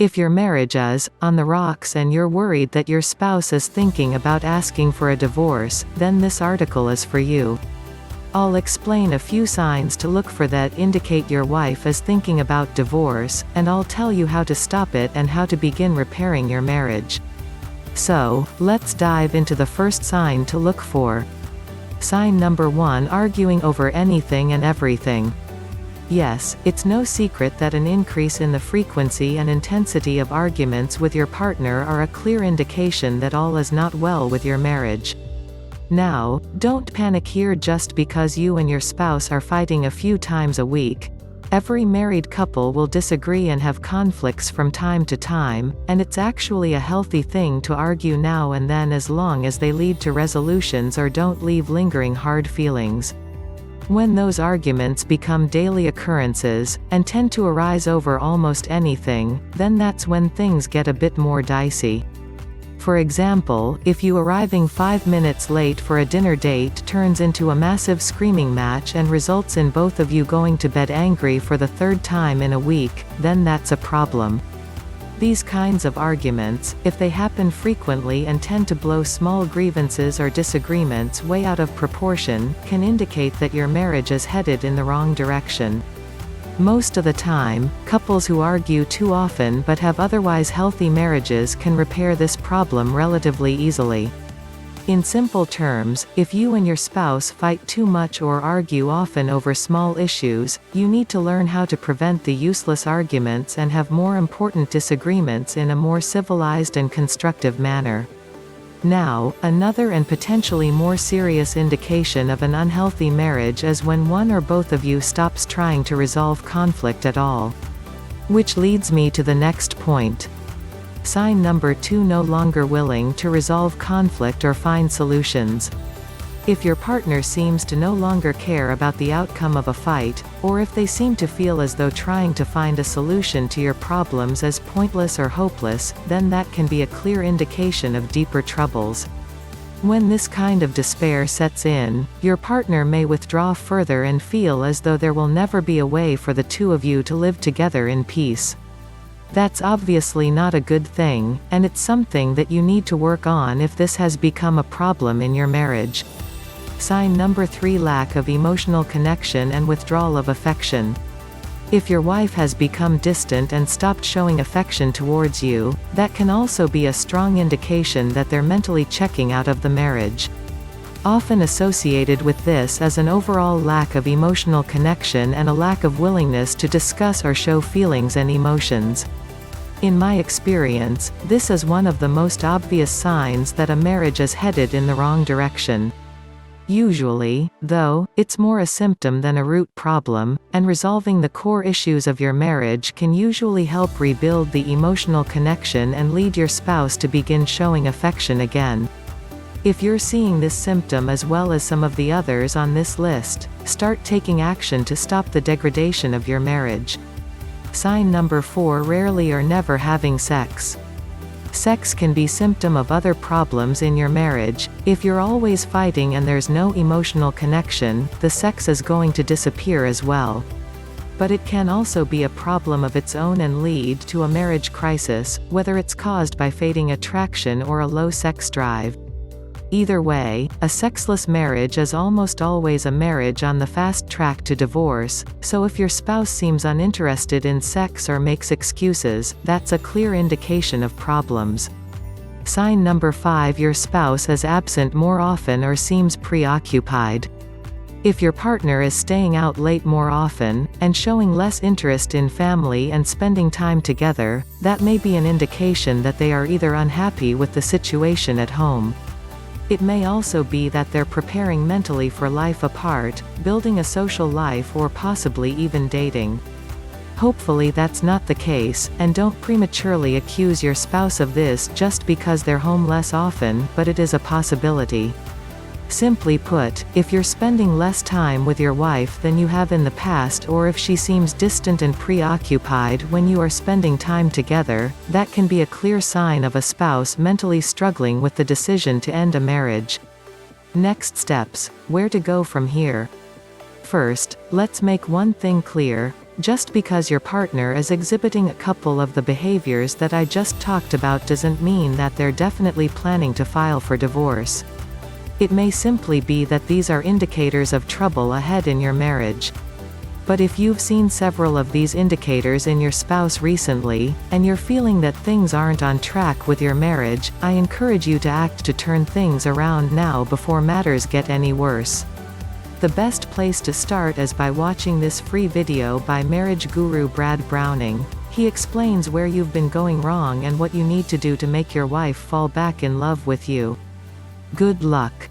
If your marriage is on the rocks and you're worried that your spouse is thinking about asking for a divorce, then this article is for you. I'll explain a few signs to look for that indicate your wife is thinking about divorce, and I'll tell you how to stop it and how to begin repairing your marriage. So, let's dive into the first sign to look for. Sign number 1: arguing over anything and everything. Yes, it's no secret that an increase in the frequency and intensity of arguments with your partner are a clear indication that all is not well with your marriage. Now, don't panic here just because you and your spouse are fighting a few times a week. Every married couple will disagree and have conflicts from time to time, and it's actually a healthy thing to argue now and then as long as they lead to resolutions or don't leave lingering hard feelings. When those arguments become daily occurrences, and tend to arise over almost anything, then that's when things get a bit more dicey. For example, if you arriving 5 minutes late for a dinner date turns into a massive screaming match and results in both of you going to bed angry for the 3rd time in a week, then that's a problem. These kinds of arguments, if they happen frequently and tend to blow small grievances or disagreements way out of proportion, can indicate that your marriage is headed in the wrong direction. Most of the time, couples who argue too often but have otherwise healthy marriages can repair this problem relatively easily. In simple terms, if you and your spouse fight too much or argue often over small issues, you need to learn how to prevent the useless arguments and have more important disagreements in a more civilized and constructive manner. Now, another and potentially more serious indication of an unhealthy marriage is when one or both of you stops trying to resolve conflict at all. Which leads me to the next point. Sign number 2: no longer willing to resolve conflict or find solutions. If your partner seems to no longer care about the outcome of a fight, or if they seem to feel as though trying to find a solution to your problems is pointless or hopeless, then that can be a clear indication of deeper troubles. When this kind of despair sets in, your partner may withdraw further and feel as though there will never be a way for the two of you to live together in peace. That's obviously not a good thing, and it's something that you need to work on if this has become a problem in your marriage. Sign number 3: lack of emotional connection and withdrawal of affection. If your wife has become distant and stopped showing affection towards you, that can also be a strong indication that they're mentally checking out of the marriage. Often associated with this is an overall lack of emotional connection and a lack of willingness to discuss or show feelings and emotions. In my experience, this is one of the most obvious signs that a marriage is headed in the wrong direction. Usually, though, it's more a symptom than a root problem, and resolving the core issues of your marriage can usually help rebuild the emotional connection and lead your spouse to begin showing affection again. If you're seeing this symptom as well as some of the others on this list, start taking action to stop the degradation of your marriage. Sign number 4: rarely or never having sex. Sex can be a symptom of other problems in your marriage. If you're always fighting and there's no emotional connection, the sex is going to disappear as well. But it can also be a problem of its own and lead to a marriage crisis, whether it's caused by fading attraction or a low sex drive. Either way, a sexless marriage is almost always a marriage on the fast track to divorce, so if your spouse seems uninterested in sex or makes excuses, that's a clear indication of problems. Sign number 5: your spouse is absent more often or seems preoccupied. If your partner is staying out late more often, and showing less interest in family and spending time together, that may be an indication that they are either unhappy with the situation at home. It may also be that they're preparing mentally for life apart, building a social life or possibly even dating. Hopefully that's not the case, and don't prematurely accuse your spouse of this just because they're home less often, but it is a possibility. Simply put, if you're spending less time with your wife than you have in the past, or if she seems distant and preoccupied when you are spending time together, that can be a clear sign of a spouse mentally struggling with the decision to end a marriage. Next steps: where to go from here. First, let's make one thing clear. Just because your partner is exhibiting a couple of the behaviors that I just talked about doesn't mean that they're definitely planning to file for divorce. It may simply be that these are indicators of trouble ahead in your marriage. But if you've seen several of these indicators in your spouse recently, and you're feeling that things aren't on track with your marriage, I encourage you to act to turn things around now before matters get any worse. The best place to start is by watching this free video by marriage guru Brad Browning. He explains where you've been going wrong and what you need to do to make your wife fall back in love with you. Good luck.